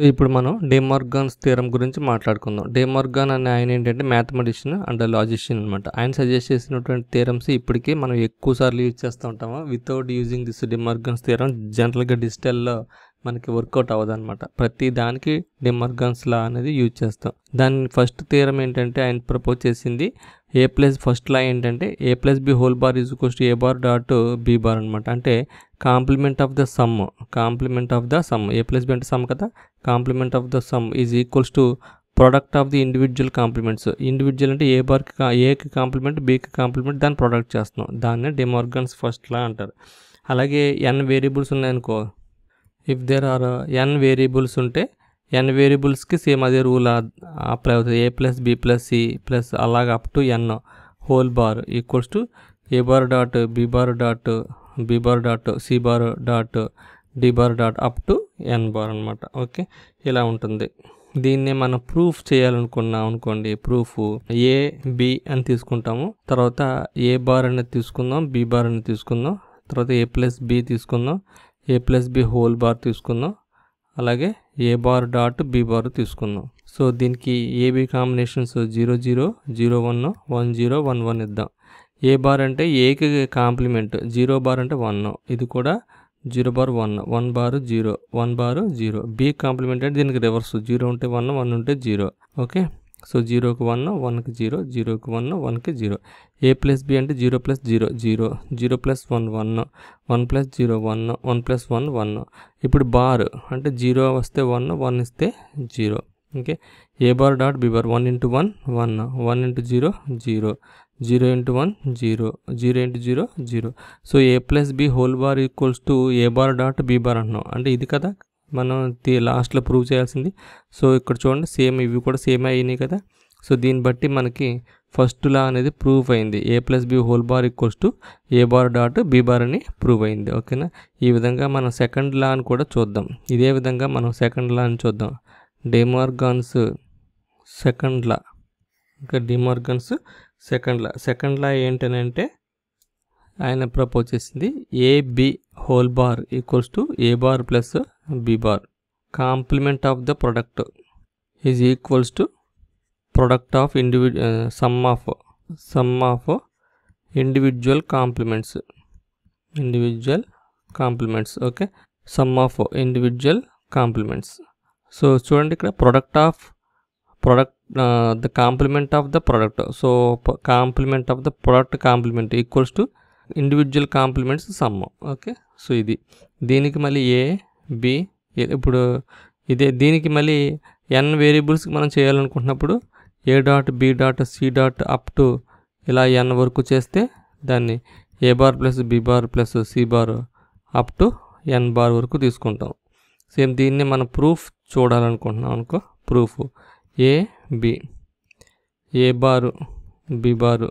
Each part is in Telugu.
ఇప్పుడు మనం డే మార్గన్స్ థియరం గురించి మాట్లాడుకుందాం. డే మార్గన్ అనే ఆయన ఏంటంటే మ్యాథమెటిషియన్ అండ్ లాజిషియన్ అనమాట. ఆయన సజెస్ట్ చేసినటువంటి థియరమ్స్ ఇప్పటికీ మనం ఎక్కువ సార్లు యూజ్ చేస్తూ ఉంటాము. Without using this De Morgan's theorem జనరల్గా డిజిటల్లో మనకి వర్కౌట్ అవ్వదు అనమాట. ప్రతి దానికి డే మార్గన్స్ లా అనేది యూజ్ చేస్తాం. దాని ఫస్ట్ థియరం ఏంటంటే ఆయన ప్రపోజ్ చేసింది ఏ ప్లస్ ఫస్ట్ లా ఏంటంటే A plus B whole bar is equals to A bar dot B bar అనమాట. అంటే complement of the sum A plus B అంటే సమ్ కదా, complement of the sum is equals to product of the individual complements. Individual అంటే ఏకి కాంప్లిమెంట్ బికి కాంప్లిమెంట్ దాన్ని ప్రొడక్ట్ చేస్తున్నాం. దాన్నే డే మార్గన్స్ ఫస్ట్ లా అంటారు. అలాగే n వేరియబుల్స్ ఉన్నాయనుకో, if there are n variables ఉంటే n వేరియబుల్స్కి సేమ్ అదే రూల్ అప్లై అవుతుంది. A plus B plus C plus అలాగే up to n whole bar equals to A bar dot B bar dot C bar dot D bar dot up to n bar అనమాట. ఓకే, ఇలా ఉంటుంది. దీన్నే మనం ప్రూఫ్ చేయాలనుకున్నాం అనుకోండి, ప్రూఫ్ ఏ బి అని తీసుకుంటాము, తర్వాత ఏ బార్ అనేది తీసుకుందాం, బి బార్ అనేది తీసుకుందాం, తర్వాత ఏ ప్లస్ బి తీసుకుందాం, ఏ ప్లస్ బి హోల్ బార్ తీసుకుందాం, అలాగే ఏ బార్ డాట్ బి బార్ తీసుకుందాం. సో దీనికి ఏబి కాంబినేషన్స్ 0 0 0 1 1 0 1 1 ఇద్దాం. ఏ బార్ అంటే ఏకి కాంప్లిమెంట్, 0 బార్ అంటే 1, ఇది కూడా 0 bar 1, 1 bar 0, 1 bar 0. B complement అంటే దీనికి రివర్స్, 0 ఉంటే 1, 1 ఉంటే 0. ఓకే, సో 0కి 1, 1కి 0, 0కి 1, 1కి 0. ఏ ప్లస్ బి అంటే 0 ప్లస్ 0 0, 0 ప్లస్ 1 1, 1 ప్లస్ 0 1, 1 ప్లస్ 1 1. ఇప్పుడు బార్ అంటే 0 వస్తే 1, 1 ఇస్తే 0. Okay, A bar dot B bar 1 into 1 1, 1 into 0 0, 0 into 1 0, 0 into 0 0. So A plus B whole bar equals to A bar dot B bar అంటున్నాం. అంటే ఇది కదా మనం లాస్ట్లో ప్రూవ్ చేయాల్సింది. సో ఇక్కడ చూడండి, సేమ్ ఇవి కూడా సేమ్ అయినాయి కదా. సో దీన్ని బట్టి మనకి ఫస్ట్ లా అనేది ప్రూవ్ అయింది. A plus B whole bar equals to A bar dot B bar అని ప్రూవ్ అయింది. ఓకేనా, ఈ విధంగా మనం సెకండ్ లా అని కూడా చూద్దాం. ఇదే విధంగా మనం సెకండ్ లా అని చూద్దాం. డే మార్గన్స్ సెకండ్ లా, ఇంకా డే మార్గన్స్ సెకండ్ లా ఏంటనంటే ఆయన ప్రపోజ్ చేసింది A B whole bar equals to A bar plus B bar, complement of the product is equals to product of sum of individual complements. Okay, sum of individual complements. So చూడండి ఇక్కడ product the complement of the product. So complement of the product complement equals to individual complements sum. Okay, so ఇది దీనికి మళ్ళీ ఏ బి, ఇప్పుడు ఇదే దీనికి మళ్ళీ n వేరియబుల్స్కి మనం చేయాలనుకుంటున్నప్పుడు A dot B dot C dot up to ఇలా n వరకు చేస్తే దాన్ని A bar plus B bar plus C bar up to n bar వరకు తీసుకుంటాం. సేమ్ దీన్ని మనం ప్రూఫ్ చూడాలనుకుంటున్నాం అనుకో, proof A B, A bar B bar,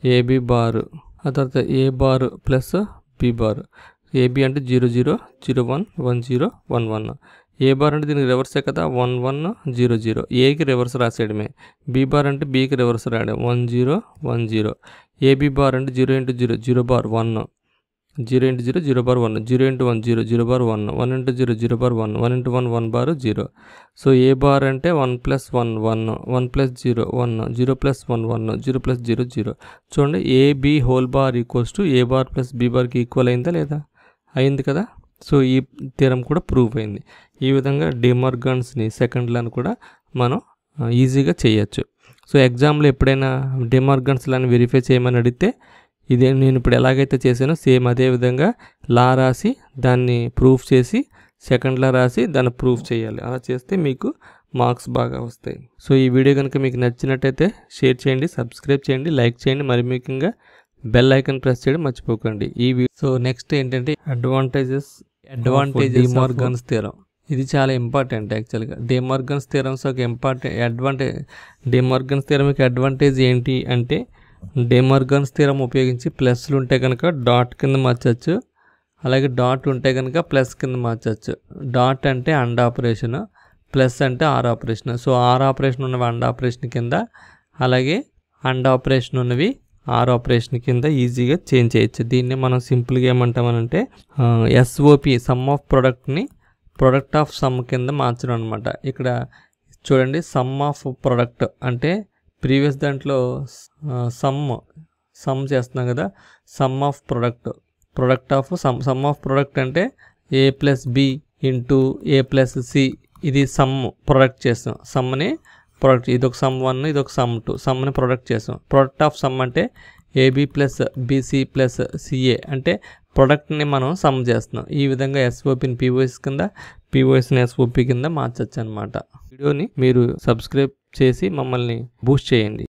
AB bar, ఆ తర్వాత A bar plus B bar. AB అంటే 0 0 0 1 1 0 1 1. ఏ బార్ అంటే దీనికి రివర్సే కదా, 1 1 0 0. ఏకి రివర్స్ రాసేయడమే. బి బార్ అంటే బికి రివర్స్ రాయడం, 1 0 1 0. ఏబి బార్ అంటే 0 into 0 0 bar 1, 0 into 0 0 bar 1, 0 into 1 0 0 bar 1, 1 into 0 0 bar 1, 1 into 1 1 bar 0. So A bar అంటే 1 ప్లస్ 1 1, 1 ప్లస్ 0 1, 0 ప్లస్ 1 1, 0 ప్లస్ 0 0. చూడండి, AB whole bar equals to A bar plus B బార్కి ఈక్వల్ అయిందా లేదా, అయింది కదా. సో ఈ థియరం కూడా ప్రూవ్ అయింది. ఈ విధంగా డే మార్గన్స్ని సెకండ్ లాని కూడా మనం ఈజీగా చేయొచ్చు. సో ఎగ్జామ్లో ఎప్పుడైనా డే మార్గన్స్ లాని వెరిఫై చేయమని అడిగితే ఇదే నేను ఇప్పుడు ఎలాగైతే చేశానో సేమ్ అదే విధంగా లా రాసి దాన్ని ప్రూఫ్ చేసి సెకండ్ లా రాసి దాన్ని ప్రూఫ్ చేయాలి. అలా చేస్తే మీకు మార్క్స్ బాగా వస్తాయి. సో ఈ వీడియో కనుక మీకు నచ్చినట్టయితే షేర్ చేయండి, సబ్స్క్రైబ్ చేయండి, లైక్ చేయండి, మరి ముఖ్యంగా బెల్ ఐకాన్ ప్రెస్ చేయడం మర్చిపోకండి. సో నెక్స్ట్ ఏంటంటే అడ్వాంటేజెస్ డే మార్గన్స్ థియరం. ఇది చాలా ఇంపార్టెంట్ యాక్చువల్గా. డే మార్గన్స్ థియరమ్స్ ఒక డే మార్గన్స్ థియరం యొక్క అడ్వాంటేజ్ ఏంటి అంటే, డే మార్గన్స్ థియరం ఉపయోగించి ప్లస్లు ఉంటే కనుక డాట్ కింద మార్చచ్చు, అలాగే డాట్ ఉంటే కనుక ప్లస్ కింద మార్చచ్చు. డాట్ అంటే అండ్ ఆపరేషన్, ప్లస్ అంటే or operation. So or operation ఉన్నవి అండ్ ఆపరేషన్ కింద, అలాగే అండ్ ఆపరేషన్ ఉన్నవి ఆర్ ఆపరేషన్ కింద ఈజీగా చేంజ్ చేయొచ్చు. దీన్ని మనం సింపుల్గా ఏమంటామనంటే ఎస్ఓపి సమ్ ఆఫ్ ప్రోడక్ట్ని ప్రొడక్ట్ ఆఫ్ సమ్ కింద మార్చడం అనమాట. ఇక్కడ చూడండి, సమ్ ఆఫ్ ప్రొడక్ట్ అంటే ప్రీవియస్ దాంట్లో సమ్ చేస్తున్నాం కదా, sum of product of sum of product అంటే A plus B into A plus C, ఇది సమ్ ప్రొడక్ట్ చేస్తాం. సమ్ని ప్రొడక్ట్, ఇదొక సమ్ 1 ఇదొక సమ్ 2, సమ్ని ప్రొడక్ట్ చేస్తాం. ప్రొడక్ట్ ఆఫ్ సమ్ అంటే A B plus B C plus C A అంటే ప్రొడక్ట్ని మనం సమ్ చేస్తున్నాం. ఈ విధంగా ఎస్ఓపిని పీఓఎస్ కింద, పీఓఎస్ని ఎస్ఓపి కింద మార్చచ్చు అనమాట. వీడియోని మీరు సబ్స్క్రైబ్ చేసి మమ్మల్ని బూస్ట్ చేయండి.